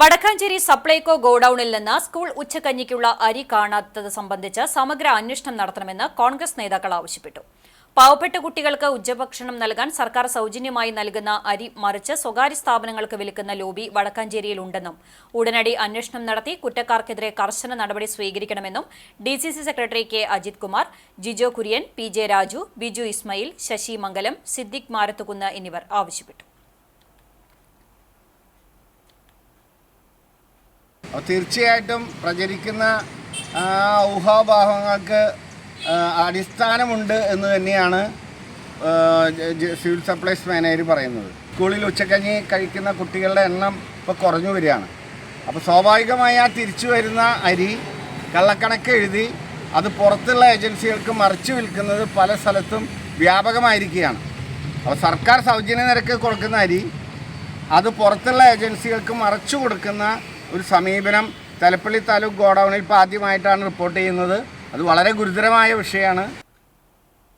വടക്കാഞ്ചേരി സപ്ലൈകോ ഗോഡൌണിൽ നിന്ന് സ്കൂൾ ഉച്ചക്കഞ്ഞിക്കുള്ള അരി കാണാത്തത് സംബന്ധിച്ച് സമഗ്ര അന്വേഷണം നടത്തണമെന്ന് കോൺഗ്രസ് നേതാക്കൾ ആവശ്യപ്പെട്ടു. പാവപ്പെട്ട കുട്ടികൾക്ക് ഉച്ചഭക്ഷണം നൽകാൻ സർക്കാർ സൗജന്യമായി നൽകുന്ന അരി മറിച്ച് സ്വകാര്യ സ്ഥാപനങ്ങൾക്ക് വിൽക്കുന്ന ലോബി വടക്കാഞ്ചേരിയിൽ ഉണ്ടെന്നും ഉടനടി അന്വേഷണം നടത്തി കുറ്റക്കാർക്കെതിരെ കർശന നടപടി സ്വീകരിക്കണമെന്നും DCC secretary K Ajith Kumar, Jijo Kurian, P J Raju, Biju Ismail, Sasi Mangalam, Siddique Marathukunnu എന്നിവർ ആവശ്യപ്പെട്ടു. തീർച്ചയായിട്ടും പ്രചരിക്കുന്ന ഊഹാപോഹങ്ങൾക്ക് അടിസ്ഥാനമുണ്ട് എന്ന് തന്നെയാണ് സിവിൽ സപ്ലൈസ് മാനേജർ പറയുന്നത്. സ്കൂളിൽ ഉച്ചക്കഞ്ഞി കഴിക്കുന്ന കുട്ടികളുടെ എണ്ണം ഇപ്പോൾ കുറഞ്ഞു വരികയാണ്. അപ്പോൾ സ്വാഭാവികമായി ആ തിരിച്ചു വരുന്ന അരി കള്ളക്കണക്ക് എഴുതി അത് പുറത്തുള്ള ഏജൻസികൾക്ക് മറിച്ചു വിൽക്കുന്നത് പല സ്ഥലത്തും വ്യാപകമായിരിക്കുകയാണ്. അപ്പോൾ സർക്കാർ സൗജന്യ നിരക്ക് കൊടുക്കുന്ന അരി അത് പുറത്തുള്ള ഏജൻസികൾക്ക് മറച്ചു കൊടുക്കുന്ന ഒരു സമീപനം തലപ്പള്ളി താലൂക്ക് ഗോഡൌണിൽ ഇപ്പോൾ ആദ്യമായിട്ടാണ് റിപ്പോർട്ട് ചെയ്യുന്നത്. അത് വളരെ ഗുരുതരമായ വിഷയമാണ്.